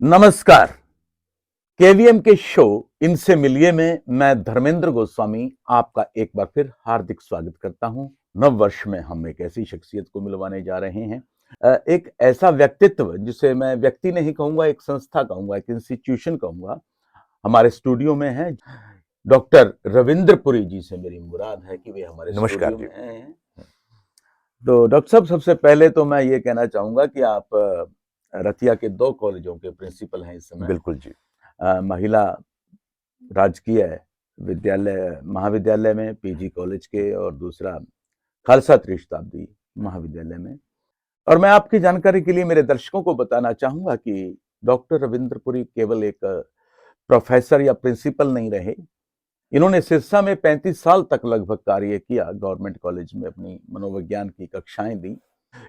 नमस्कार। केवीएम के शो इनसे मिलिए में मैं धर्मेंद्र गोस्वामी आपका एक बार फिर हार्दिक स्वागत करता हूं। नव वर्ष में हम एक ऐसी शख्सियत को मिलवाने जा रहे हैं, एक ऐसा व्यक्तित्व जिसे मैं व्यक्ति नहीं कहूंगा, एक संस्था कहूंगा, एक इंस्टीट्यूशन कहूंगा। हमारे स्टूडियो में है डॉक्टर रविंद्रपुरी जी से मेरी मुराद है कि वे हमारे स्टूडियो में हैं। तो डॉक्टर साहब, सबसे पहले तो मैं ये कहना चाहूंगा कि आप रतिया के 2 कॉलेजों के प्रिंसिपल हैं इस समय। बिल्कुल जी। महिला राजकीय विद्यालय महाविद्यालय में, पीजी कॉलेज के, और दूसरा खालसा त्रिशताब्दी महाविद्यालय में। और मैं आपकी जानकारी के लिए मेरे दर्शकों को बताना चाहूंगा कि डॉक्टर रविंद्रपुरी केवल एक प्रोफेसर या प्रिंसिपल नहीं रहे। इन्होंने सिरसा में 35 साल तक लगभग कार्य किया। गवर्नमेंट कॉलेज में अपनी मनोविज्ञान की कक्षाएं दी,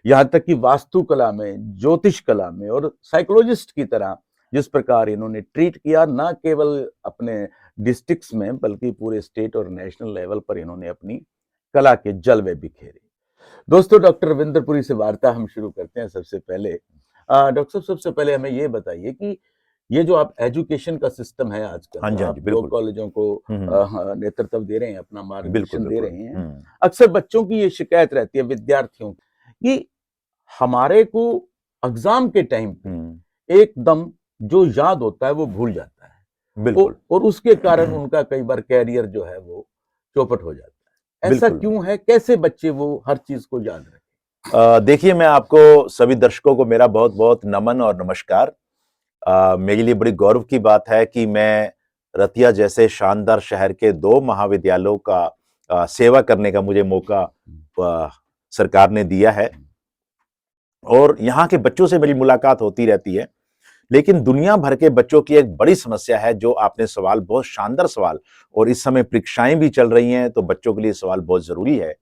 यहाँ तक कि वास्तुकला में, ज्योतिष कला में और साइकोलॉजिस्ट की तरह जिस प्रकार इन्होंने ट्रीट किया, ना केवल अपने डिस्ट्रिक्ट्स में बल्कि पूरे स्टेट और नेशनल लेवल पर इन्होंने अपनी कला के जलवे बिखेरे। दोस्तों, डॉक्टर रविंद्रपुरी से वार्ता हम शुरू करते हैं। सबसे पहले डॉक्टर साहब, सबसे पहले हमें ये बताइए कि ये जो आप एजुकेशन का सिस्टम है आजकल, आप 2 कॉलेजों को नेतृत्व दे रहे हैं, अपना मार्गदर्शन दे रहे हैं। अक्सर बच्चों की ये शिकायत रहती है, विद्यार्थियों कि हमारे को एग्जाम के टाइम पे एकदम जो याद होता है वो भूल जाता है। बिल्कुल। और उसके कारण उनका कई बार कैरियर जो है वो चौपट हो जाता है। ऐसा क्यों है? कैसे बच्चे वो हर चीज को याद रखें? देखिए, मैं आपको सभी दर्शकों को मेरा बहुत बहुत नमन और नमस्कार। मेरे लिए बड़ी गौरव की बात है कि मैं रतिया जैसे शानदार शहर के 2 महाविद्यालयों का सेवा करने का मुझे मौका सरकार ने दिया है, और यहाँ के बच्चों से मेरी मुलाकात होती रहती है। लेकिन दुनिया भर के बच्चों की एक बड़ी समस्या है, जो आपने सवाल, बहुत शानदार सवाल, और इस समय परीक्षाएं भी चल रही हैं तो बच्चों के लिए सवाल बहुत जरूरी है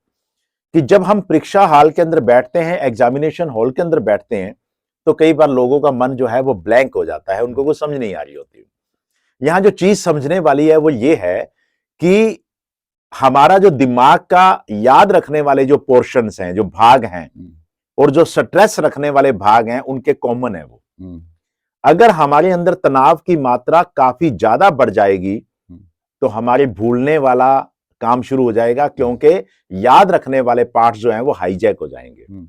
कि जब हम परीक्षा हॉल के अंदर बैठते हैं, एग्जामिनेशन हॉल के अंदर बैठते हैं, तो कई बार लोगों का मन जो है वो ब्लैंक हो जाता है, उनको कुछ समझ नहीं आ रही होती। यहाँ जो चीज समझने वाली है वो ये है कि हमारा जो दिमाग का याद रखने वाले जो पोर्शंस हैं, जो भाग हैं, और जो स्ट्रेस रखने वाले भाग हैं, उनके कॉमन है वो। अगर हमारे अंदर तनाव की मात्रा काफी ज्यादा बढ़ जाएगी तो हमारे भूलने वाला काम शुरू हो जाएगा, क्योंकि याद रखने वाले पार्ट्स जो हैं वो हाईजैक हो जाएंगे।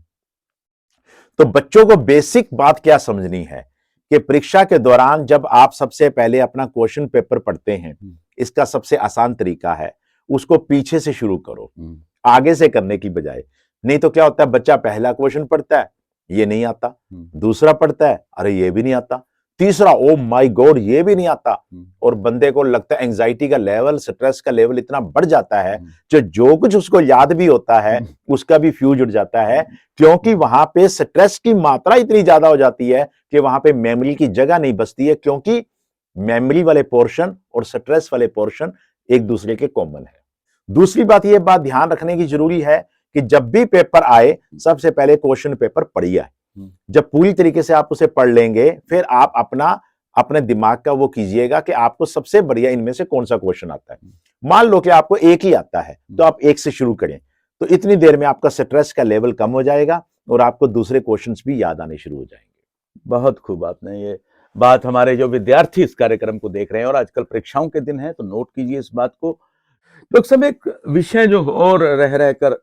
तो बच्चों को बेसिक बात क्या समझनी है कि परीक्षा के दौरान जब आप सबसे पहले अपना क्वेश्चन पेपर पढ़ते हैं, इसका सबसे आसान तरीका है उसको पीछे से शुरू करो, आगे से करने की बजाय। नहीं तो क्या होता है, बच्चा पहला क्वेश्चन पढ़ता है, ये नहीं आता, दूसरा पढ़ता है, अरे ये भी नहीं आता, तीसरा, ओ माय गॉड, ये भी नहीं आता, और बंदे को लगता है एंजाइटी का लेवल, स्ट्रेस का लेवल इतना बढ़ जाता है जो कुछ उसको याद भी होता है उसका भी फ्यूज उड़ जाता है, क्योंकि वहां पे स्ट्रेस की मात्रा इतनी ज्यादा हो जाती है कि वहां पे मेमोरी की जगह नहीं बचती है, क्योंकि मेमोरी वाले पोर्शन और स्ट्रेस वाले पोर्शन एक दूसरे के कॉमन है। दूसरी बात, यह बात ध्यान रखने की जरूरी है कि जब भी पेपर आए, सबसे पहले क्वेश्चन पेपर पढ़िए। जब पूरी तरीके से आप उसे पढ़ लेंगे, फिर आप अपने दिमाग का वो कीजिएगा कि आपको सबसे बढ़िया इनमें से कौन सा क्वेश्चन आता है। मान लो कि आपको एक ही आता है, तो आप एक से शुरू करें, तो इतनी देर में आपका स्ट्रेस का लेवल कम हो जाएगा और आपको दूसरे क्वेश्चंस भी याद आने शुरू हो जाएंगे। बहुत खूब आपने ये बात, हमारे जो विद्यार्थी इस कार्यक्रम को देख रहे हैं और आजकल परीक्षाओं के दिन है, तो नोट कीजिए इस बात को। लोग सब एक विषय जो और रह कर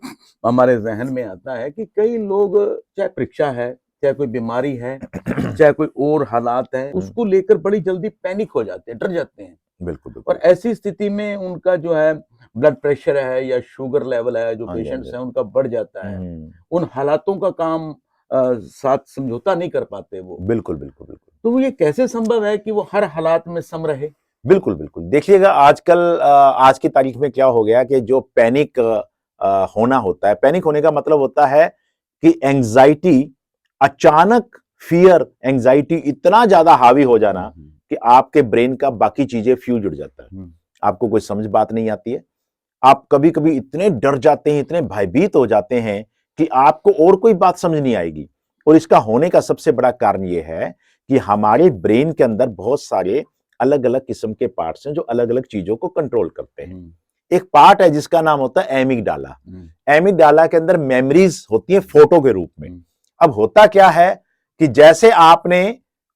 हमारे जहन में आता है कि कई लोग, चाहे परीक्षा है, चाहे कोई बीमारी है, चाहे कोई और हालात है, उसको लेकर बड़ी जल्दी पैनिक हो जाते हैं, डर जाते हैं। बिल्कुल। और ऐसी स्थिति में उनका जो है ब्लड प्रेशर है या शुगर लेवल है, जो पेशेंट्स हैं उनका बढ़ जाता है। उन हालातों का काम साथ समझौता नहीं कर पाते वो। बिल्कुल। तो ये कैसे संभव है कि वो हर हालात में सम रहे? बिल्कुल। देखिएगा, आजकल आज की तारीख में क्या हो गया कि जो पैनिक होना होता है, पैनिक होने का मतलब होता है कि एंजाइटी, अचानक फियर, एंजाइटी इतना ज्यादा हावी हो जाना कि आपके ब्रेन का बाकी चीजें फ्यूज उड़ जाता है, आपको कोई समझ बात नहीं आती है। आप कभी कभी इतने डर जाते हैं, इतने भयभीत हो जाते हैं कि आपको और कोई बात समझ नहीं आएगी। और इसका होने का सबसे बड़ा कारण यह है कि हमारे ब्रेन के अंदर बहुत सारे अलग अलग किस्म के पार्ट्स हैं जो अलग अलग चीजों को कंट्रोल करते हैं। एक पार्ट है जिसका नाम होता है एमिगडाला। एमिगडाला के अंदर मेमोरीज होती है फोटो के रूप में। अब होता क्या है कि जैसे आपने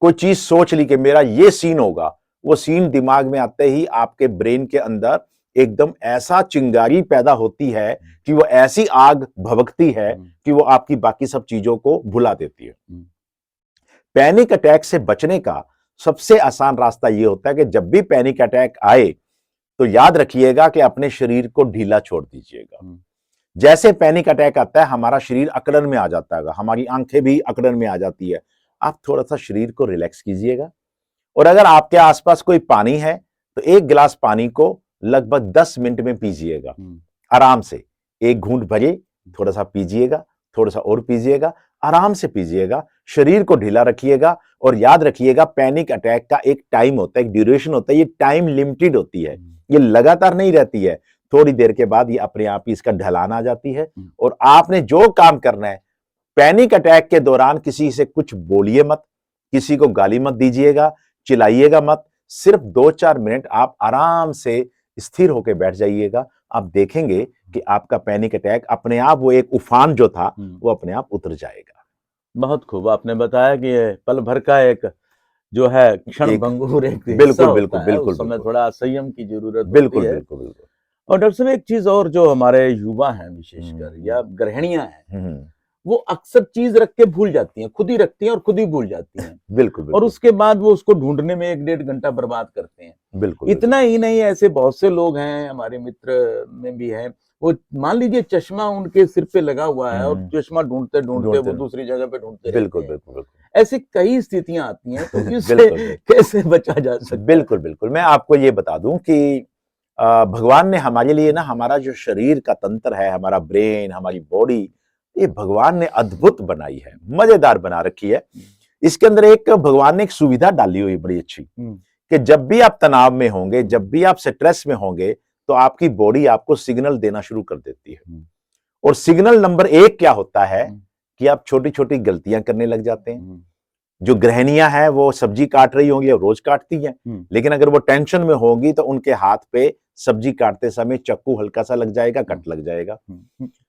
कोई चीज सोच ली कि मेरा ये सीन होगा, वो सीन दिमाग में आते ही आपके ब्रेन के अंदर एकदम ऐसा चिंगारी पैदा होती है कि वो ऐसी आग भभकती है कि वो आपकी बाकी सब चीजों को भुला देती है। पैनिक अटैक से बचने का सबसे आसान रास्ता ये होता है कि जब भी पैनिक अटैक आए तो याद रखिएगा कि अपने शरीर को ढीला छोड़ दीजिएगा। जैसे पैनिक अटैक आता है हमारा शरीर अकड़न में आ जाता है, हमारी आंखें भी अकड़न में आ जाती है। आप थोड़ा सा शरीर को रिलैक्स कीजिएगा और अगर आपके आसपास कोई पानी है तो एक गिलास पानी को लगभग 10 मिनट में पीजिएगा आराम से। एक घूंट भरे, थोड़ा सा पीजिएगा, थोड़ा सा और पीजिएगा, आराम से पीजिएगा, शरीर को ढीला रखिएगा। और याद रखिएगा पैनिक अटैक का एक टाइम होता है, एक ड्यूरेशन होता है, ये टाइम लिमिटेड होती है, ये लगातार नहीं रहती है। थोड़ी देर के बाद ये अपने आप ही इसका ढलान आ जाती है और आपने जो काम करना है, पैनिक अटैक के दौरान किसी से कुछ बोलिए मत, किसी को गाली मत दीजिएगा, चिल्लाइएगा मत। सिर्फ 2-4 मिनट आप आराम से स्थिर होकर बैठ जाइएगा। आप देखेंगे कि आपका पैनिक अटैक अपने आप, वो एक उफान जो था वो अपने आप उतर जाएगा। बहुत खूब आपने बताया कि ये पल भर का एक जो है क्षण भंगुर एक हिस्सा होता है, उस समय थोड़ा संयम की जरूरत होती है। बिल्कुल। और डॉक्टर साहब एक चीज और, जो हमारे युवा हैं विशेषकर या गृहिणियां हैं, वो अक्सर चीज रख के भूल जाती हैं, खुद ही रखती हैं और खुद ही भूल जाती हैं। बिल्कुल। और उसके बाद वो उसको ढूंढने में 1-1.5 घंटा बर्बाद करते हैं। बिल्कुल। इतना ही नहीं, ऐसे बहुत से लोग हैं, हमारे मित्र में भी हैं, वो मान लीजिए चश्मा उनके सिर पे लगा हुआ है और चश्मा ढूंढते ढूंढते वो दूसरी जगह पे ढूंढते रहते हैं। बिल्कुल। ऐसी कई स्थितियां आती हैं, तो इससे कैसे बचा जा सकता है? बिल्कुल। मैं आपको ये बता दूं कि भगवान ने हमारे लिए ना, हमारा जो शरीर का तंत्र है, हमारा ब्रेन, हमारी बॉडी, ये भगवान ने अद्भुत बनाई है, मजेदार बना रखी है। इसके अंदर एक भगवान ने एक सुविधा डाली हुई बड़ी अच्छी, कि जब भी आप तनाव में होंगे, जब भी आप स्ट्रेस में होंगे, तो आपकी बॉडी आपको सिग्नल देना शुरू कर देती है। और सिग्नल नंबर 1 क्या होता है कि आप छोटी छोटी गलतियां करने लग जाते हैं। जो गृहिणियां हैं वो सब्जी काट रही होंगी, रोज काटती हैं, लेकिन अगर वो टेंशन में होंगी तो उनके हाथ पे सब्जी काटते समय चक्कू हल्का सा लग जाएगा, कट लग जाएगा।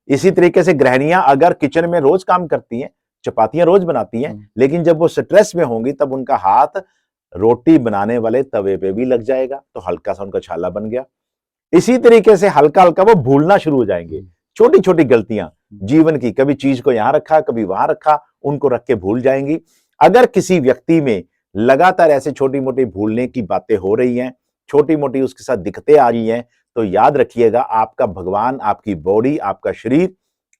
इसी तरीके से गृहिणियां अगर किचन में रोज काम करती हैं, चपातियां रोज बनाती हैं, लेकिन जब वो स्ट्रेस में होंगी तब उनका हाथ रोटी बनाने वाले तवे पे भी लग जाएगा, तो हल्का सा उनका छाला बन गया। इसी तरीके से हल्का हल्का वो भूलना शुरू हो जाएंगे। छोटी छोटी गलतियां जीवन की, कभी चीज को यहां रखा, कभी वहां रखा, उनको रख के भूल जाएंगी। अगर किसी व्यक्ति में लगातार ऐसे छोटी मोटी भूलने की बातें हो रही हैं, छोटी मोटी उसके साथ दिक्कतें आ रही हैं, तो याद रखिएगा आपका भगवान, आपकी बॉडी, आपका शरीर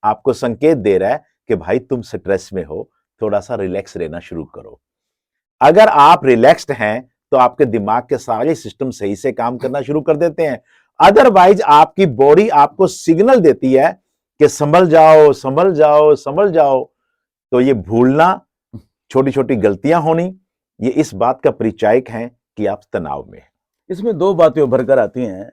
आपको संकेत दे रहा है कि भाई तुम स्ट्रेस में हो, थोड़ा सा रिलैक्स रहना शुरू करो। अगर आप रिलैक्स्ड हैं तो आपके दिमाग के सारे सिस्टम सही से काम करना शुरू कर देते हैं। अदरवाइज आपकी बॉडी आपको सिग्नल देती है कि संभल जाओ, संभल जाओ, संभल जाओ। तो ये भूलना, छोटी छोटी गलतियां होनी, ये इस बात का परिचायक है कि आप तनाव में हैं। इसमें 2 बातें उभर कर आती हैं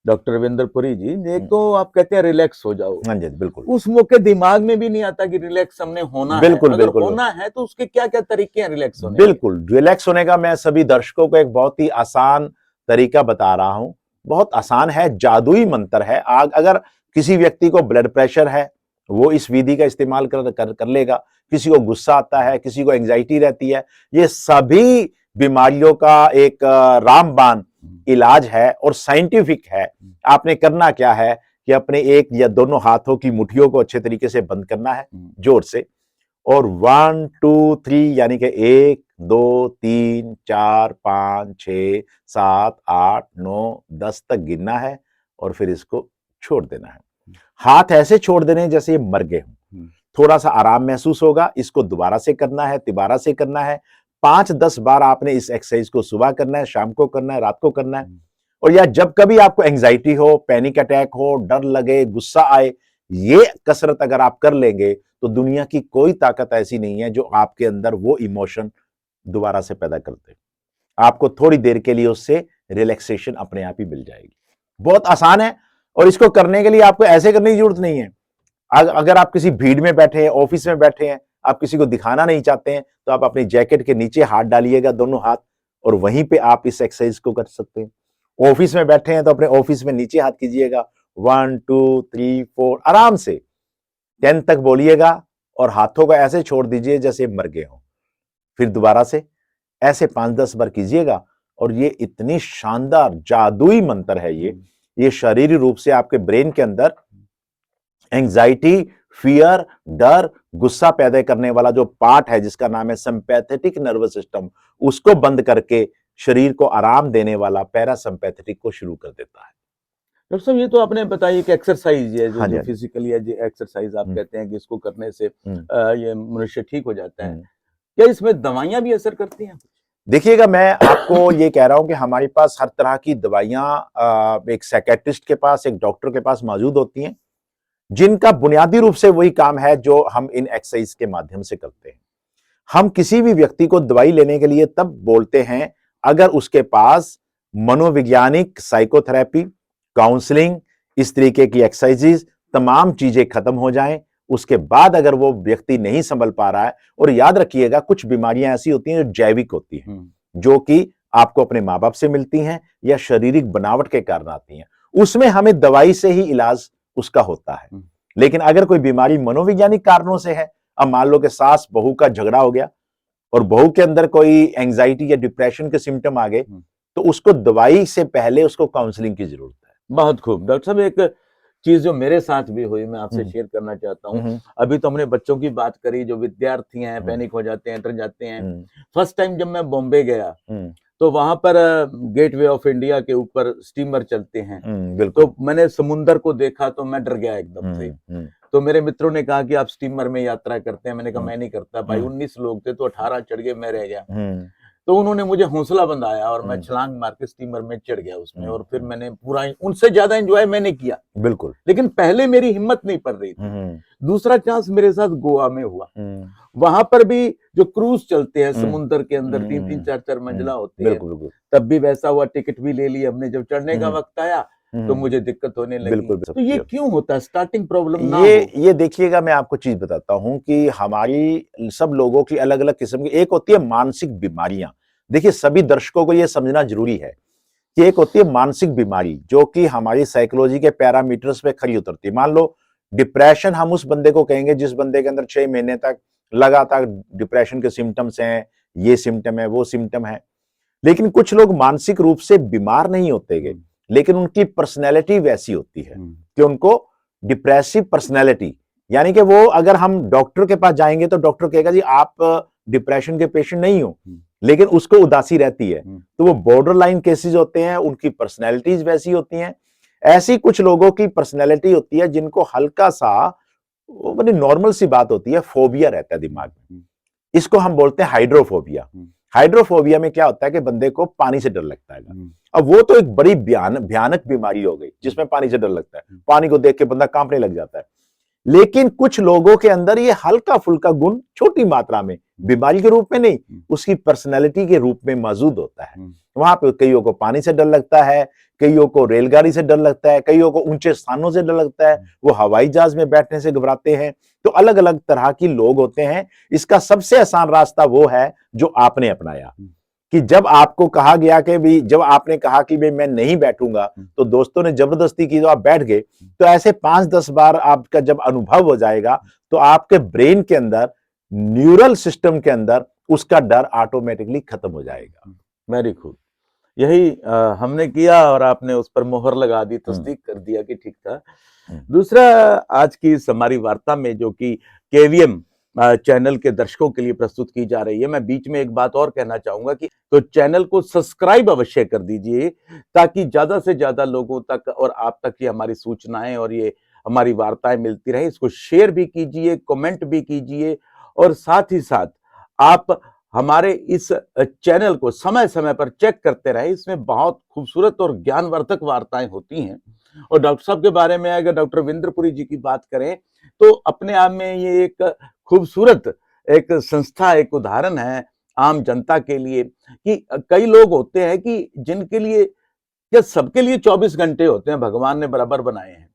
डॉक्टर रविंद्र पुरी जी। एक तो आप कहते हैं रिलैक्स हो जाओ। हाँ जी, बिल्कुल। उस मौके दिमाग में भी नहीं आता कि रिलैक्स हमने होना बिल्कुल, है। बिल्कुल। अगर होना है तो उसके क्या क्या तरीके हैं रिलैक्स होने बिल्कुल, रिलैक्स होने का मैं सभी दर्शकों को एक बहुत ही आसान तरीका बता रहा हूं। बहुत आसान है, जादुई मंत्र है। अगर किसी व्यक्ति को ब्लड प्रेशर है, वो इस विधि का इस्तेमाल कर लेगा। किसी को गुस्सा आता है, किसी को एंजाइटी रहती है, ये सभी बीमारियों का एक रामबाण इलाज है और साइंटिफिक है। आपने करना क्या है कि अपने एक या दोनों हाथों की मुट्ठियों को अच्छे तरीके से बंद करना है जोर से, और 1 2 3 यानी कि 1 2 3 4 5 6 7 8 9 10 तक गिनना है और फिर इसको छोड़ देना है। हाथ ऐसे छोड़ देने हैं जैसे ये मर गए हों। थोड़ा सा आराम महसूस होगा। इसको दोबारा से करना है, तिबारा से करना है। 5-10 बार आपने इस एक्सरसाइज को सुबह करना है, शाम को करना है, रात को करना है। और या जब कभी आपको एंजाइटी हो, पैनिक अटैक हो, डर लगे, गुस्सा आए, ये कसरत अगर आप कर लेंगे तो दुनिया की कोई ताकत ऐसी नहीं है जो आपके अंदर वो इमोशन दोबारा से पैदा कर दे। आपको थोड़ी देर के लिए उससे रिलैक्सेशन अपने आप ही मिल जाएगी। बहुत आसान है और इसको करने के लिए आपको ऐसे करने की जरूरत नहीं है। अगर आप किसी भीड़ में बैठे हैं, ऑफिस में बैठे हैं, आप किसी को दिखाना नहीं चाहते हैं, तो आप अपनी जैकेट के नीचे हाथ डालिएगा, दोनों हाथ, और वहीं पे आप इस एक्सरसाइज को कर सकते हैं। ऑफिस में बैठे हैं तो अपने ऑफिस में नीचे हाथ कीजिएगा, 1 2 3 4 आराम से 10 तक बोलिएगा और हाथों को ऐसे छोड़ दीजिए जैसे मर गए हो। फिर दोबारा से ऐसे 5-10 बार कीजिएगा और ये इतनी शानदार जादुई मंत्र है ये शारीरिक रूप से आपके ब्रेन के अंदर एंजाइटी, फियर, डर, गुस्सा पैदा करने वाला जो पार्ट है जिसका नाम है सिंपैथेटिक नर्वस सिस्टम, उसको बंद करके शरीर को आराम देने वाला पैरासिम्पैथेटिक को शुरू कर देता है। डॉक्टर साहब ये तो आपने बताया कि एक्सरसाइज है हाँ जी, जो हाँ जी। फिजिकली है, जो एक्सरसाइज आप कहते हैं कि इसको करने से हुँ, ये मनुष्य ठीक हो जाता है। हुँ। क्या इसमें दवाइयां भी असर करती हैं? देखिएगा, मैं आपको ये कह रहा हूं कि हमारे पास हर तरह की दवाइयां एक साइकियाट्रिस्ट के पास, एक डॉक्टर के पास मौजूद होती हैं, जिनका बुनियादी रूप से वही काम है जो हम इन एक्सरसाइज के माध्यम से करते हैं। हम किसी भी व्यक्ति को दवाई लेने के लिए तब बोलते हैं अगर उसके पास मनोवैज्ञानिक साइकोथेरेपी, काउंसलिंग, इस तरीके की एक्सरसाइजेज तमाम चीजें खत्म हो जाएं, उसके बाद अगर वो व्यक्ति नहीं संभल पा रहा है। और याद रखिएगा, कुछ बीमारियां ऐसी होती हैं जो जैविक होती हैं, जो कि आपको अपने माँ बाप से मिलती हैं या शारीरिक बनावट के कारण आती हैं, उसमें हमें दवाई से ही इलाज उसका होता है। लेकिन अगर कोई बीमारी मनोवैज्ञानिक कारणों से है, अब मान लो कि सास बहू का झगड़ा हो गया और बहू के अंदर कोई एंजाइटी या डिप्रेशन के सिम्टम आ गए, तो उसको दवाई से पहले उसको काउंसलिंग की जरूरत है। बहुत खूब। डॉक्टर साहब एक चीज जो मेरे साथ भी हुई मैं आपसे शेयर करना चाहता हूँ। अभी तो हमने बच्चों की बात करी, जो विद्यार्थी हैं पैनिक हो जाते हैं, डर जाते हैं। फर्स्ट टाइम जब मैं बॉम्बे गया तो वहां पर गेटवे ऑफ इंडिया के ऊपर स्टीमर चलते हैं, तो मैंने समुंदर को देखा तो मैं डर गया एकदम से। तो मेरे मित्रों ने कहा कि आप स्टीमर में यात्रा करते हैं, मैंने कहा मैं नहीं करता भाई। 19 लोग थे तो 18 चढ़ गए, मैं रह गया। तो उन्होंने मुझे हौसला बंधाया और मैं छलांग मार के स्टीमर में चढ़ गया उसमें, और फिर मैंने पूरा उनसे ज्यादा एंजॉय मैंने किया। बिल्कुल। लेकिन पहले मेरी हिम्मत नहीं पड़ रही थी। दूसरा चांस मेरे साथ गोवा में हुआ। वहां पर भी जो क्रूज चलते हैं समुद्र के अंदर, 3-3 4-4 मंजिला होते हैं, तब भी वैसा हुआ। टिकट भी ले ली हमने। जब चढ़ने का वक्त आया तो मुझे दिक्कत होने लगी। तो ये क्यों होता है? स्टार्टिंग प्रॉब्लम ना हो। ये देखिएगा, मैं आपको चीज बताता हूं कि हमारी सब लोगों की अलग अलग किस्म की, एक होती है मानसिक बीमारियां। देखिए, सभी दर्शकों को यह समझना जरूरी है कि एक होती है मानसिक बीमारी जो कि हमारी साइकोलॉजी के पैरामीटर्स पे खरी उतरती है। मान लो डिप्रेशन, हम उस बंदे को कहेंगे जिस बंदे के अंदर 6 महीने तक लगातार डिप्रेशन के सिम्टम्स हैं, ये सिम्टम है, वो सिम्टम है। लेकिन कुछ लोग मानसिक रूप से बीमार नहीं होते, लेकिन उनकी पर्सनैलिटी वैसी होती है कि उनको डिप्रेसिव पर्सनैलिटी, यानी कि वो अगर हम डॉक्टर के पास जाएंगे तो डॉक्टर कहेगा जी आप डिप्रेशन के पेशेंट नहीं हो, लेकिन उसको उदासी रहती है। तो वो बॉर्डर लाइन केसेस होते हैं, उनकी पर्सनैलिटीज वैसी होती हैं। ऐसी कुछ लोगों की पर्सनैलिटी होती है जिनको हल्का सा, वो बड़ी नॉर्मल सी बात होती है, फोबिया रहता है दिमाग में। इसको हम बोलते हैं हाइड्रोफोबिया। हाइड्रोफोबिया में क्या होता है कि बंदे को पानी से डर लगता है। अब वो तो एक बड़ी भयानक बीमारी हो गई जिसमें पानी से डर लगता है। पानी को देख के बंदा कांपने लग जाता है। लेकिन कुछ लोगों के अंदर ये हल्का फुल्का गुण छोटी मात्रा में, बीमारी के रूप में नहीं, उसकी पर्सनैलिटी के रूप में मौजूद होता है। वहां पे कईयों को पानी से डर लगता है, कईयों को रेलगाड़ी से डर लगता है, कईयों को ऊंचे स्थानों से डर लगता है, वो हवाई जहाज में बैठने से घबराते हैं। तो अलग अलग तरह की लोग होते हैं। इसका सबसे आसान रास्ता वो है जो आपने अपनाया कि जब आपको कहा गया कि भी, जब आपने कहा कि भाई मैं नहीं बैठूंगा, तो दोस्तों ने जबरदस्ती की तो आप बैठ गए। तो ऐसे 5-10 बार आपका जब अनुभव हो जाएगा तो आपके ब्रेन के अंदर, न्यूरल सिस्टम के अंदर उसका डर ऑटोमेटिकली खत्म हो जाएगा। Very good. यही हमने किया और आपने उस पर मोहर लगा दी, तस्दीक कर दिया कि ठीक था। दूसरा, आज की इस हमारी वार्ता में जो कि केवीएम चैनल के दर्शकों के लिए प्रस्तुत की जा रही है, मैं बीच में एक बात और कहना चाहूंगा कि तो चैनल को सब्सक्राइब अवश्य कर दीजिए ताकि ज्यादा से ज्यादा लोगों तक और आप तक ये हमारी सूचनाएं और ये हमारी वार्ताएं मिलती रहे। इसको शेयर भी कीजिए, कमेंट भी कीजिए, और साथ ही साथ आप हमारे इस चैनल को समय समय पर चेक करते रहे। इसमें बहुत खूबसूरत और ज्ञानवर्धक वार्ताएं होती हैं। और डॉक्टर साहब के बारे में अगर डॉक्टर विंद्रपुरी जी की बात करें तो अपने आप में ये एक खूबसूरत एक संस्था, एक उदाहरण है आम जनता के लिए कि कई लोग होते हैं कि जिनके लिए, या सबके लिए 24 घंटे होते हैं, भगवान ने बराबर बनाए हैं।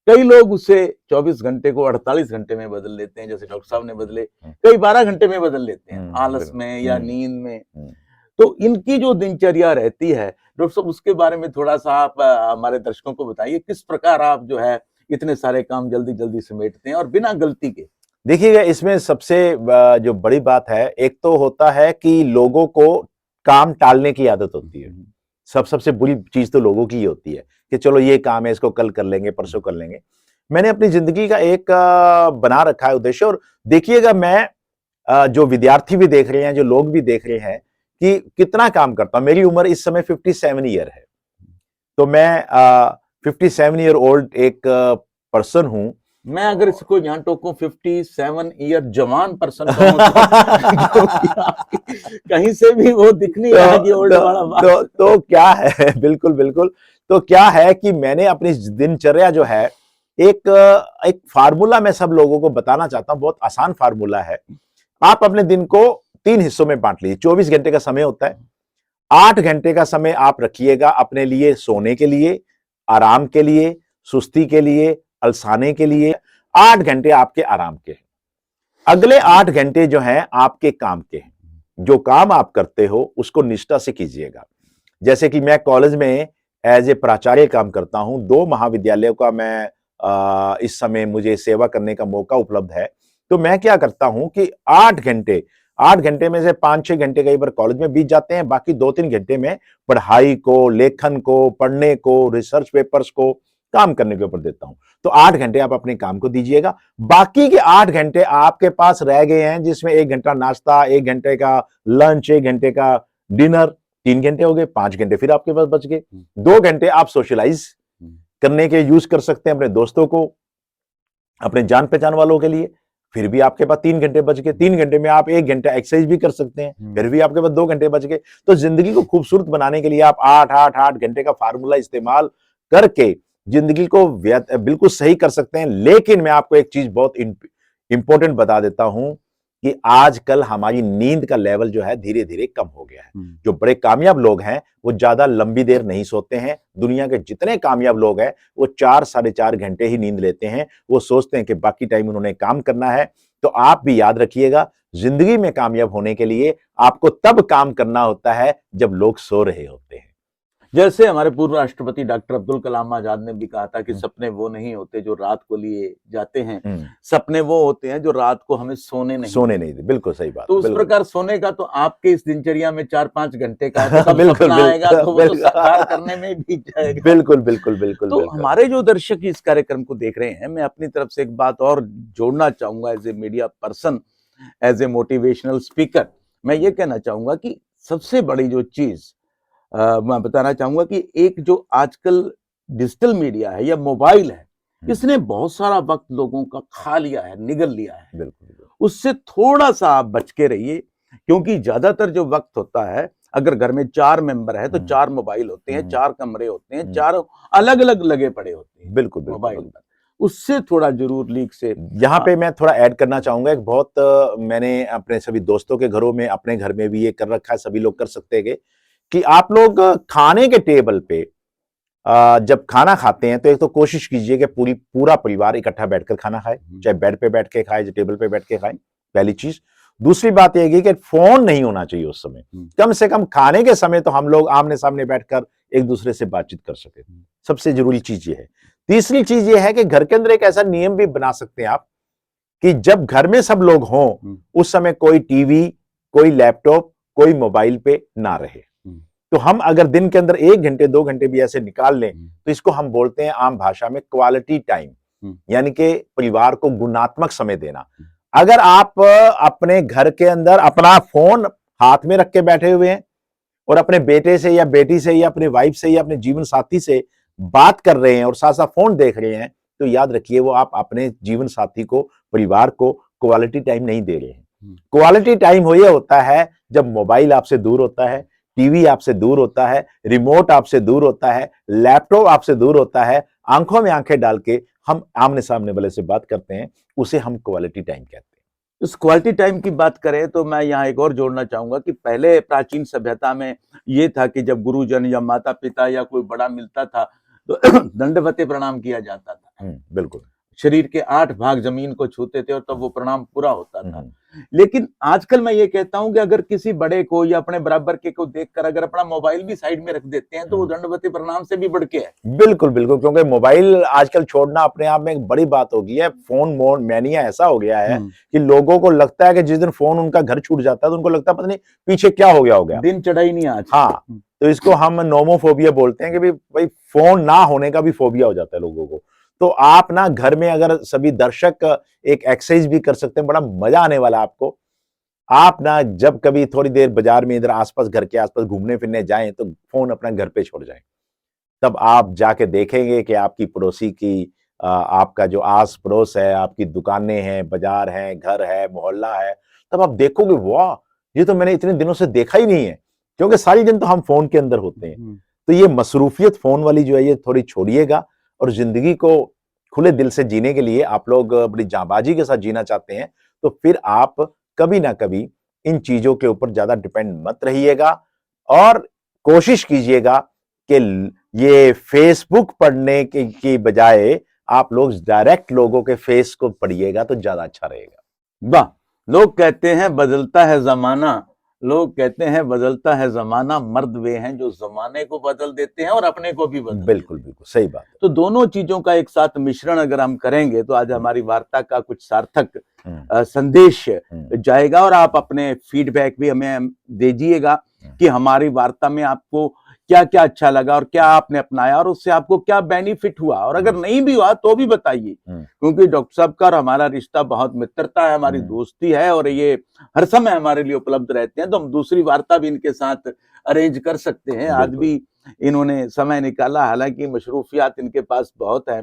कई लोग उसे 24 घंटे को 48 घंटे में बदल लेते हैं, जैसे डॉक्टर साहब ने बदले, कई 12 घंटे में बदल लेते हैं, आलस में या नींद में। तो इनकी जो दिनचर्या रहती है डॉक्टर साहब, उसके बारे में थोड़ा सा आप हमारे दर्शकों को बताइए, किस प्रकार आप जो है इतने सारे काम जल्दी जल्दी समेटते हैं और बिना गलती के। देखिएगा, इसमें सबसे जो बड़ी बात है, एक तो होता है कि लोगों को काम टालने की आदत होती है। सबसे बुरी चीज तो लोगों की ही होती है कि चलो ये काम है, इसको कल कर लेंगे, परसों कर लेंगे। मैंने अपनी जिंदगी का एक बना रखा है उद्देश्य। और देखिएगा, मैं जो विद्यार्थी भी देख रहे हैं, जो लोग भी देख रहे हैं कि कितना काम करता हूं। मेरी उम्र इस समय 57 ईयर है, तो मैं 57 ईयर ओल्ड एक पर्सन हूं। मैं अगर इसको यहाँ टोकूं 57 ईयर जवान पर्सन कहूं तो क्योंकि कहीं से भी वो दिख नहीं रहा कि ओल्ड वाला बात। तो क्या है बिल्कुल बिल्कुल। तो क्या है कि मैंने अपनी दिनचर्या जो है, एक फार्मूला मैं सब लोगों को बताना चाहता हूं। बहुत आसान फार्मूला है। आप अपने दिन को 3 हिस्सों में बांट लीजिए। 24 घंटे का समय होता है। 8 घंटे का समय आप रखिएगा अपने लिए, सोने के लिए, आराम के लिए, सुस्ती के लिए, अलसाने के लिए। 8 घंटे आपके आराम के हैं। अगले 8 घंटे जो हैं आपके काम के हैं। जो काम आप करते हो उसको निष्ठा से कीजिएगा। जैसे कि मैं कॉलेज में एज ए प्राचार्य काम करता हूं। 2 महाविद्यालयों का मैं इस समय मुझे सेवा करने का मौका उपलब्ध है। तो मैं क्या करता हूं कि 8 घंटे में से 5-6 घंटे कई बार कॉलेज में बीत जाते हैं। बाकी 2-3 घंटे में पढ़ाई को, लेखन को, पढ़ने को, रिसर्च पेपर्स को, काम करने के ऊपर देता हूं। तो 8 घंटे आप अपने काम को दीजिएगा। बाकी के 8 घंटे आपके पास रह गए हैं, जिसमें 1 घंटा नाश्ता, 1 घंटे का लंच, 1 घंटे का डिनर, 3 घंटे हो गए। 5 घंटे फिर आपके पास बच गए। 2 घंटे आप सोशलाइज करने के यूज कर सकते हैं, अपने दोस्तों को, अपने जान पहचान वालों के लिए। फिर भी आपके पास 3 घंटे बच गए। 3 घंटे में आप 1 घंटा एक्सरसाइज भी कर सकते हैं, फिर भी आपके पास 2 घंटे बच गए। तो जिंदगी को खूबसूरत बनाने के लिए आप 8-8-8 घंटे का फार्मूला इस्तेमाल करके जिंदगी को बिल्कुल सही कर सकते हैं। लेकिन मैं आपको एक चीज बहुत इंपॉर्टेंट बता देता हूं कि आजकल हमारी नींद का लेवल जो है धीरे धीरे कम हो गया है। जो बड़े कामयाब लोग हैं वो ज्यादा लंबी देर नहीं सोते हैं। दुनिया के जितने कामयाब लोग हैं वो 4-4.5 घंटे ही नींद लेते हैं। वो सोचते हैं कि बाकी टाइम उन्होंने काम करना है। तो आप भी याद रखिएगा, जिंदगी में कामयाब होने के लिए आपको तब काम करना होता है जब लोग सो रहे होते हैं। जैसे हमारे पूर्व राष्ट्रपति डॉक्टर अब्दुल कलाम आजाद ने भी कहा था कि सपने वो नहीं होते जो रात को लिए जाते हैं, सपने वो होते हैं जो रात को हमें सोने नहीं दे। बिल्कुल सही बात। तो उस प्रकार सोने का तो आपके इस दिनचर्या में 4-5 घंटे का है, तो कब सपना आएगा तो वो तो साकार करने में बीत जाएगा। बिल्कुल। तो हमारे जो दर्शक इस कार्यक्रम को देख रहे हैं, मैं अपनी तरफ से एक बात और जोड़ना चाहूंगा as a media person, as a motivational speaker. मैं ये कहना चाहूंगा कि सबसे बड़ी जो चीज मैं बताना चाहूंगा कि एक जो आजकल डिजिटल मीडिया है या मोबाइल है, इसने बहुत सारा वक्त लोगों का खा लिया है, निगल लिया है। बिल्कुल। उससे थोड़ा सा आप बच के रहिए, क्योंकि ज्यादातर जो वक्त होता है, अगर घर में 4 मेंबर है तो 4 मोबाइल होते हैं, 4 कमरे होते हैं, 4 अलग अलग लगे पड़े होते हैं बिल्कुल मोबाइल पर। उससे थोड़ा जरूर लीक से यहाँ पे मैं थोड़ा ऐड करना चाहूंगा। एक बहुत मैंने अपने सभी दोस्तों के घरों में, अपने घर में भी ये कर रखा है, सभी लोग कर सकते हैं कि आप लोग खाने के टेबल पे जब खाना खाते हैं तो एक तो कोशिश कीजिए कि पूरा परिवार इकट्ठा बैठकर खाना खाए, चाहे बेड पे बैठ के खाए, चाहे टेबल पे बैठ के खाए, पहली चीज। दूसरी बात यह कि फोन नहीं होना चाहिए उस समय। कम से कम खाने के समय तो हम लोग आमने सामने बैठकर एक दूसरे से बातचीत कर सके। सबसे जरूरी चीज ये है। तीसरी चीज ये है कि घर के अंदर एक ऐसा नियम भी बना सकते हैं आप कि जब घर में सब लोग हों उस समय कोई टीवी, कोई लैपटॉप, कोई मोबाइल पे ना रहे। तो हम अगर दिन के अंदर 1 घंटे 2 घंटे भी ऐसे निकाल लें तो इसको हम बोलते हैं आम भाषा में क्वालिटी टाइम, यानी कि परिवार को गुणात्मक समय देना। अगर आप अपने घर के अंदर अपना फोन हाथ में रख के बैठे हुए हैं और अपने बेटे से या बेटी से या अपने वाइफ से या अपने जीवन साथी से बात कर रहे हैं और साथ साथ फोन देख रहे हैं, तो याद रखिए वो आप अपने जीवन साथी को, परिवार को क्वालिटी टाइम नहीं दे रहे हैं। क्वालिटी टाइम हो ये होता है जब मोबाइल आपसे दूर होता है, टीवी आपसे दूर होता है, रिमोट आपसे दूर होता है, लैपटॉप आपसे दूर होता है, आंखों में आंखें डाल के हम आमने सामने वाले से बात करते हैं, उसे हम क्वालिटी टाइम कहते हैं। इस क्वालिटी टाइम की बात करें तो मैं यहाँ एक और जोड़ना चाहूंगा कि पहले प्राचीन सभ्यता में ये था कि जब गुरुजन या माता पिता या कोई बड़ा मिलता था तो दंडवत प्रणाम किया जाता था। बिल्कुल। शरीर के 8 भाग जमीन को छूते थे और तब वो प्रणाम पूरा होता था। लेकिन आजकल मैं ये कहता हूं कि अगर किसी बड़े को या अपने बराबर के को देखकर अगर अपना मोबाइल भी साइड में रख देते हैं तो वो दंडवती प्रणाम से भी बढ़ के है। बिल्कुल, बिल्कुल, क्योंकि मोबाइल आजकल छोड़ना अपने आप में एक बड़ी बात हो गई है। फ़ोन मोन मैनिया ऐसा हो गया है कि लोगों को लगता है कि जिस दिन फ़ोन उनका घर छूट जाता है, तो उनको लगता है पता नहीं पीछे क्या हो गया। दिन चढ़ा ही नहीं आज। हाँ, तो इसको हम नोमोफोबिया बोलते हैं कि भाई फ़ोन ना होने का भी फ़ोबिया हो जाता है लोगों को। तो आप ना घर में अगर सभी दर्शक एक एक्सरसाइज़ भी कर सकते हैं, बड़ा मज़ा आने वाला है आपको। आप ना जब कभी थोड़ी देर बाज़ार में इधर आस-पास घर के आस-पास घूमने-फिरने जाएँ, तो फ़ोन अपना घर पे छोड़ जाएँ। तब आप जाके देखेंगे कि आपकी पड़ोसी की आपका जो आस-पड़ोस है, आपकी दुकानें हैं, बाज़ार हैं, घर है, मोहल्ला है, तब आप देखोगे वाह! ये तो मैंने इतने दिनों से देखा ही नहीं है, क्योंकि सारी दिन तो हम फ़ोन के अंदर होते हैं। तो ये मसरूफियत फ़ोन वाली जो है ये थोड़ी छोड़िएगा और ज़िंदगी को खुले दिल से जीने के लिए आप लोग बड़ी जाँबाज़ी के साथ जीना चाहते हैं, तो फिर आप कभी ना कभी इन चीज़ों के ऊपर ज़्यादा डिपेंड मत रहिएगा और कोशिश कीजिएगा कि ये फेसबुक पढ़ने की बजाय आप लोग डायरेक्ट लोगों के फेस को पढ़िएगा तो ज्यादा अच्छा रहेगा। वाह! लोग कहते हैं बदलता है ज़माना, लोग कहते हैं बदलता है ज़माना, मर्द वे हैं जो ज़माने को बदल देते हैं और अपने को भी बदल बिल्कुल, बिल्कुल, सही बात है। तो दोनों चीज़ों का एक साथ मिश्रण अगर हम करेंगे तो आज हमारी वार्ता का कुछ सार्थक संदेश जाएगा और आप अपने फीडबैक भी हमें दीजिएगा कि हमारी वार्ता में आपको क्या-क्या अच्छा लगा और क्या आपने अपनाया और उससे आपको क्या बेनिफिट हुआ और अगर नहीं भी हुआ तो भी बताइए क्योंकि डॉक्टर साहब का और हमारा रिश्ता बहुत मित्रता है, हमारी दोस्ती है और ये हर समय हमारे लिए उपलब्ध रहते हैं तो हम दूसरी वार्ता भी इनके साथ अरेंज कर सकते हैं। आज भी इन्होंने समय निकाला, हालांकि मशरूफियात इनके पास बहुत है।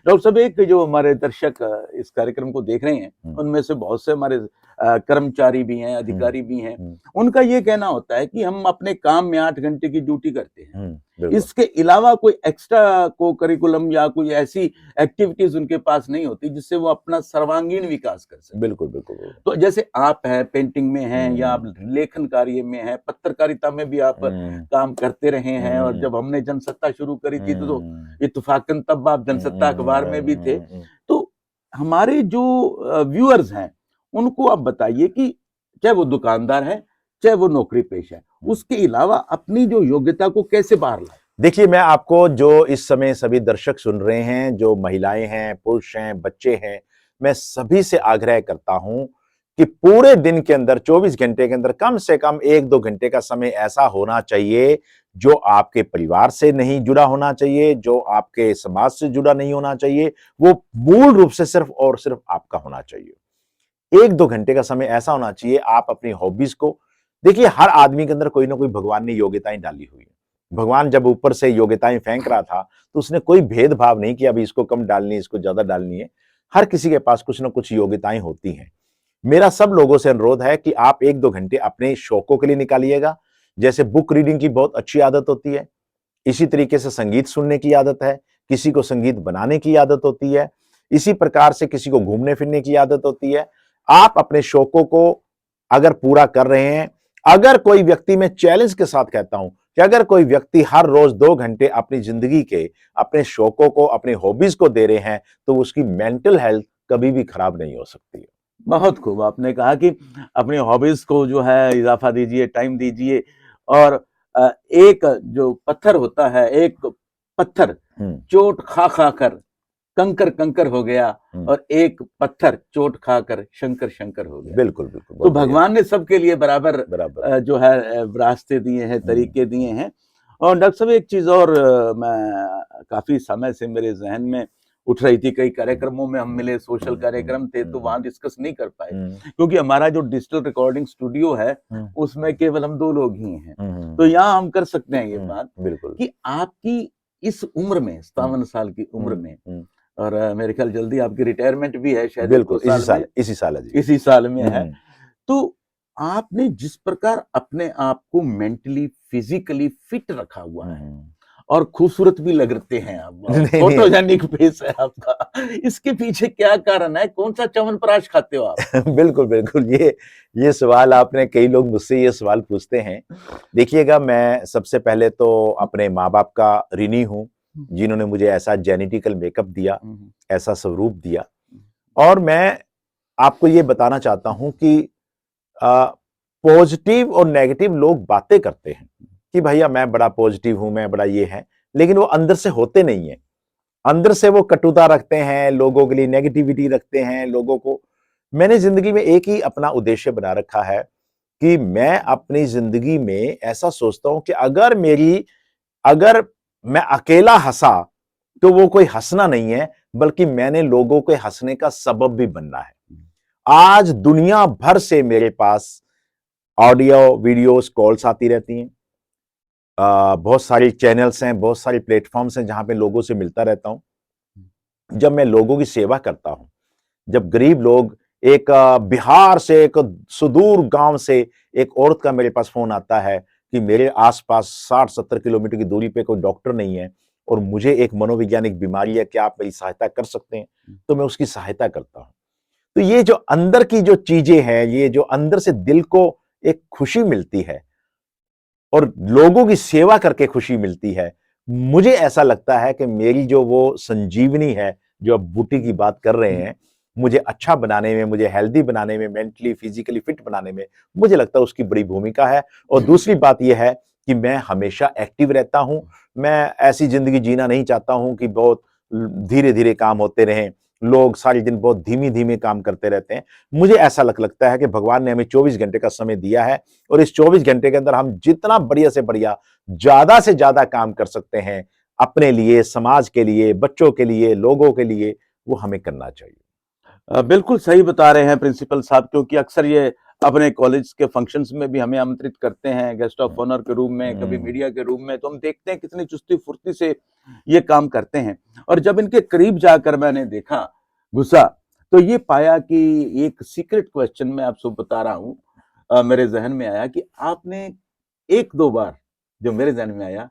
डॉक्टर साहब एक जो हमारे दर्शक इस कार्यक्रम को देख रहे हैं उनमें से बहुत से हमारे कर्मचारी भी हैं, अधिकारी भी हैं, उनका ये कहना होता है कि हम अपने काम में 8 घंटे की ड्यूटी करते हैं, इसके अलावा कोई एक्स्ट्रा को करिकुलम या कोई ऐसी एक्टिविटीज उनके पास नहीं होती जिससे वो अपना सर्वांगीण विकास कर सके। बिल्कुल, बिल्कुल। तो जैसे आप हैं, पेंटिंग में हैं या आप लेखन कार्य में हैं, पत्रकारिता में भी आप काम करते रहे हैं और जब हमने जनसत्ता शुरू करी थी तो इत्तेफाकन तब आप जनसत्ता अखबार में भी थे। तो हमारे जो व्यूअर्स हैं उनको आप बताइए कि चाहे वो दुकानदार है, चाहे वो नौकरी पेशा है, उसके अलावा अपनी जो योग्यता को कैसे बाहर लाए? देखिए, मैं आपको जो इस समय सभी दर्शक सुन रहे हैं, जो महिलाएं हैं, पुरुष हैं, बच्चे हैं, मैं सभी से आग्रह करता हूं कि पूरे दिन के अंदर 24 घंटे के अंदर कम से कम 1-2 घंटे का समय ऐसा होना चाहिए जो आपके परिवार से नहीं जुड़ा होना चाहिए, जो आपके समाज से जुड़ा नहीं होना चाहिए, वो मूल रूप से सिर्फ और सिर्फ आपका होना चाहिए। 1-2 घंटे का समय ऐसा होना चाहिए आप अपनी हॉबीज को देखिए। हर आदमी के अंदर कोई ना कोई भगवान ने योग्यताएं डाली हुई है। भगवान जब ऊपर से योग्यताएं फेंक रहा था तो उसने कोई भेदभाव नहीं किया, अभी इसको कम डालनी है, इसको ज्यादा डालनी है। हर किसी के पास कुछ ना कुछ योग्यताएं होती हैं। मेरा सब लोगों से अनुरोध है कि आप 1-2 घंटे अपने शौकों के लिए निकालिएगा। जैसे बुक रीडिंग की बहुत अच्छी आदत होती है, इसी तरीके से संगीत सुनने की आदत है, किसी को संगीत बनाने की आदत होती है, इसी प्रकार से किसी को घूमने फिरने की आदत होती है। आप अपने शौकों को अगर पूरा कर रहे हैं, अगर कोई व्यक्ति, मैं चैलेंज के साथ कहता हूं कि अगर कोई व्यक्ति हर रोज 2 घंटे अपनी जिंदगी के अपने शौकों को, अपने हॉबीज को दे रहे हैं, तो उसकी मेंटल हेल्थ कभी भी खराब नहीं हो सकती है। बहुत खूब आपने कहा कि अपनी हॉबीज को जो है इजाफा दीजिए, टाइम दीजिए और एक जो पत्थर होता है, एक पत्थर चोट खा खा कर कंकर कंकर हो गया और एक पत्थर चोट खाकर शंकर शंकर हो गया। बिल्कुल, बिल्कुल। तो भगवान ने सबके लिए बराबर जो है रास्ते दिए हैं, तरीके दिए हैं। और डॉक्टर साहब एक चीज और मैं काफी समय से मेरे जहन में उठ रही थी, कई कार्यक्रमों में हम मिले, सोशल कार्यक्रम थे तो वहां डिस्कस नहीं कर पाए क्योंकि हमारा जो डिजिटल रिकॉर्डिंग स्टूडियो है उसमें केवल हम 2 लोग ही हैं। तो यहाँ हम कर सकते हैं ये बात बिल्कुल कि आपकी इस उम्र में, 57 साल की उम्र में, और मेरे ख्याल जल्दी आपकी रिटायरमेंट भी है शायद, बिल्कुल इसी साल में है। तो आपने जिस प्रकार अपने आप को मेंटली, फिजिकली फिट रखा हुआ है और खूबसूरत भी लगते हैं आप, फोटोजेनिक फेस है आपका, इसके पीछे क्या कारण है? कौन सा च्यवनप्राश खाते हो आप? बिल्कुल, बिल्कुल। ये सवाल आपने, कई लोग मुझसे ये सवाल पूछते हैं। देखिएगा, मैं सबसे पहले तो अपने माँ-बाप का ऋणी हूँ, जिन्होंने मुझे ऐसा जेनेटिकल मेकअप दिया, ऐसा स्वरूप दिया। और मैं आपको ये बताना चाहता हूँ कि पॉजिटिव और नेगेटिव लोग बातें करते हैं कि भैया मैं बड़ा पॉजिटिव हूं, मैं बड़ा ये है, लेकिन वो अंदर से होते नहीं है। अंदर से वो कटुता रखते हैं, लोगों के लिए नेगेटिविटी रखते हैं, लोगों को। मैंने जिंदगी में एक ही अपना उद्देश्य बना रखा है कि मैं अपनी जिंदगी में ऐसा सोचता हूं कि अगर मैं अकेला हंसा तो वो कोई हंसना नहीं है, बल्कि मैंने लोगों के हंसने का सबब भी बनना है। आज दुनिया भर से मेरे पास ऑडियो वीडियोस कॉल्स आती रहती हैं। बहुत सारी चैनल्स हैं, बहुत सारे प्लेटफॉर्म्स हैं जहां पे लोगों से मिलता रहता हूं। जब मैं लोगों की सेवा करता हूं, जब गरीब लोग, एक बिहार से, एक सुदूर गांव से एक औरत का मेरे पास फोन आता है कि मेरे आसपास 60-70 किलोमीटर की दूरी पे कोई डॉक्टर नहीं है और मुझे एक मनोवैज्ञानिक बीमारी है, क्या आप मेरी सहायता कर सकते हैं? तो मैं उसकी सहायता करता हूं। तो ये जो अंदर की जो चीजें हैं, ये जो अंदर से दिल को एक खुशी मिलती है और लोगों की सेवा करके खुशी मिलती है, मुझे ऐसा लगता है कि मेरी जो वो संजीवनी है, जो अब बूटी की बात कर रहे हैं, मुझे अच्छा बनाने में, मुझे हेल्दी बनाने में, मेंटली फिजिकली फिट बनाने में, मुझे लगता है उसकी बड़ी भूमिका है। और दूसरी बात यह है कि मैं हमेशा एक्टिव रहता हूं। मैं ऐसी जिंदगी जीना नहीं चाहता हूं कि बहुत धीरे धीरे काम होते रहें, लोग सारे दिन बहुत धीमी धीमे काम करते रहते हैं। मुझे ऐसा लगता है कि भगवान ने हमें 24 घंटे का समय दिया है और इस 24 घंटे के अंदर हम जितना बढ़िया से बढ़िया, ज्यादा से ज्यादा काम कर सकते हैं अपने लिए, समाज के लिए, बच्चों के लिए, लोगों के लिए, वो हमें करना चाहिए। बिल्कुल सही बता रहे हैं प्रिंसिपल साहब, क्योंकि अक्सर ये अपने कॉलेज के फंक्शंस में भी हमें आमंत्रित करते हैं गेस्ट ऑफ ऑनर के रूप में, कभी मीडिया के रूप में, तो हम देखते हैं कितनी चुस्ती फुर्ती से ये काम करते हैं। और जब इनके करीब जाकर मैंने देखा, घुसा, तो ये पाया कि एक सीक्रेट क्वेश्चन मैं आपको बता रहा हूँ, मेरे जहन में आया कि आपने एक दो बार, जो मेरे जहन में आया,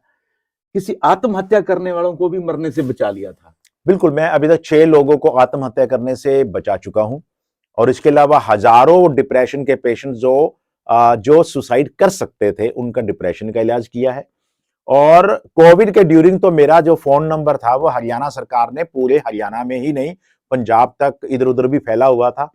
किसी आत्महत्या करने वालों को भी मरने से बचा लिया था। बिल्कुल, मैं अभी तक 6 लोगों को आत्महत्या करने से बचा चुका हूं और इसके अलावा हजारों डिप्रेशन के पेशेंट जो सुसाइड कर सकते थे, उनका डिप्रेशन का इलाज किया है। और कोविड के ड्यूरिंग तो मेरा जो फोन नंबर था वो हरियाणा सरकार ने पूरे हरियाणा में ही नहीं, पंजाब तक इधर उधर भी फैला हुआ था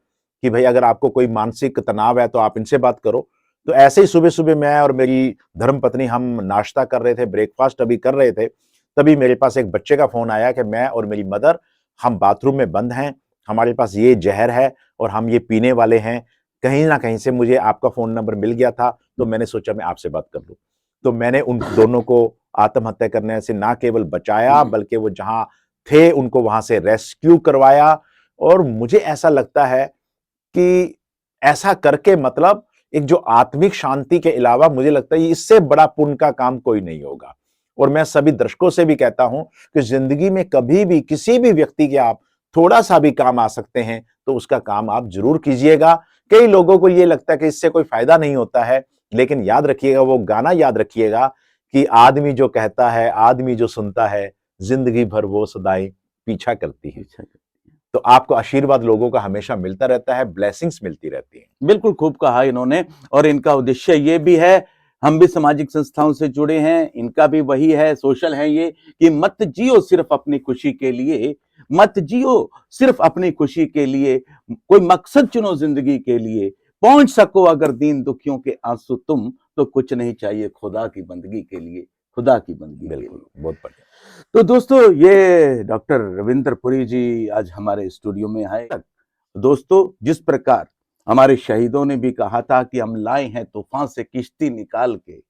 कि भाई अगर आपको कोई मानसिक तनाव है तो आप इनसे बात करो। तो ऐसे ही सुबह सुबह मैं और मेरी धर्मपत्नी हम नाश्ता कर रहे थे, ब्रेकफास्ट अभी कर रहे थे, तभी मेरे पास एक बच्चे का फोन आया कि मैं और मेरी मदर, हम बाथरूम में बंद हैं, हमारे पास ये जहर है और हम ये पीने वाले हैं। कहीं ना कहीं से मुझे आपका फोन नंबर मिल गया था, तो मैंने सोचा मैं आपसे बात कर लूं। तो मैंने उन दोनों को आत्महत्या करने से ना केवल बचाया, बल्कि वो जहां थे उनको वहां से रेस्क्यू करवाया। और मुझे ऐसा लगता है कि ऐसा करके मतलब एक जो आत्मिक शांति के अलावा मुझे लगता है इससे बड़ा पुण्य का काम कोई नहीं होगा। और मैं सभी दर्शकों से भी कहता हूं कि जिंदगी में कभी भी किसी भी व्यक्ति के आप थोड़ा सा भी काम आ सकते हैं तो उसका काम आप जरूर कीजिएगा। कई लोगों को यह लगता है कि इससे कोई फायदा नहीं होता है, लेकिन याद रखिएगा, वो गाना याद रखिएगा कि आदमी जो कहता है, आदमी जो सुनता है, जिंदगी भर वो सदाई पीछा करती है। तो आपको आशीर्वाद लोगों का हमेशा मिलता रहता है, ब्लेसिंग्स मिलती रहती हैं। बिल्कुल खूब कहा इन्होंने। और इनका उद्देश्य ये भी है, हम भी सामाजिक संस्थाओं से जुड़े हैं, इनका भी वही है, सोशल है ये, कि मत जियो सिर्फ अपनी खुशी के लिए, मत जियो सिर्फ अपनी खुशी के लिए, कोई मकसद चुनो जिंदगी के लिए, पहुंच सको अगर दीन दुखियों के आंसू तुम, तो कुछ नहीं चाहिए खुदा की बंदगी के लिए, खुदा की बंदगी के लिए। बहुत बढ़िया। तो दोस्तों, ये डॉक्टर रविंद्र पुरी जी आज हमारे स्टूडियो में आए। दोस्तों, जिस प्रकार हमारे शहीदों ने भी कहा था कि हम लाए हैं तूफान से किश्ती निकाल के,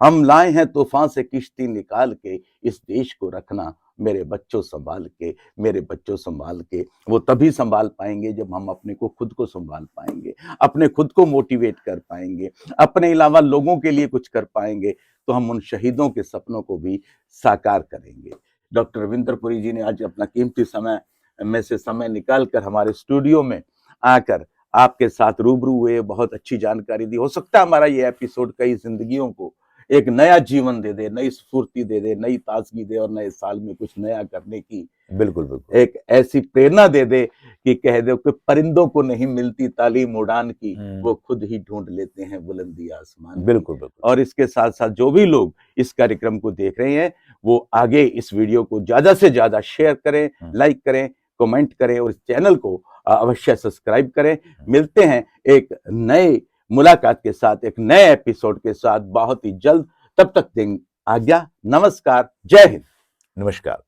हम लाए हैं तूफान से किश्ती निकाल के, इस देश को रखना मेरे बच्चों संभाल के, मेरे बच्चों संभाल के। वो तभी संभाल पाएंगे जब हम अपने को खुद को संभाल पाएंगे, अपने खुद को मोटिवेट कर पाएंगे, अपने अलावा लोगों के लिए कुछ कर पाएंगे, तो हम उन शहीदों के सपनों को भी साकार करेंगे। डॉक्टर रविंद्र पुरी जी ने आज अपना कीमती समय में से समय निकालकर हमारे स्टूडियो में आकर आपके साथ रूबरू हुए, बहुत अच्छी जानकारी दी। हो सकता है हमारा ये एपिसोड कई जिंदगियों को एक नया जीवन दे दे, नई स्फूर्ति दे दे, नई ताजगी दे और नए साल में कुछ नया करने की बिल्कुल बिल्कुल एक ऐसी प्रेरणा दे दे कि कह दो कि परिंदों को नहीं मिलती तालीम उड़ान की, वो खुद ही ढूंढ लेते हैं बुलंदी आसमान। बिल्कुल बिल्कुल। और इसके साथ साथ जो भी लोग इस कार्यक्रम को देख रहे हैं, वो आगे इस वीडियो को ज्यादा से ज्यादा शेयर करें, लाइक करें, कमेंट करें और इस चैनल को अवश्य सब्सक्राइब करें। मिलते हैं एक नए मुलाकात के साथ, एक नए एपिसोड के साथ बहुत ही जल्द। तब तक दें आज्ञा। नमस्कार, जय हिंद। नमस्कार।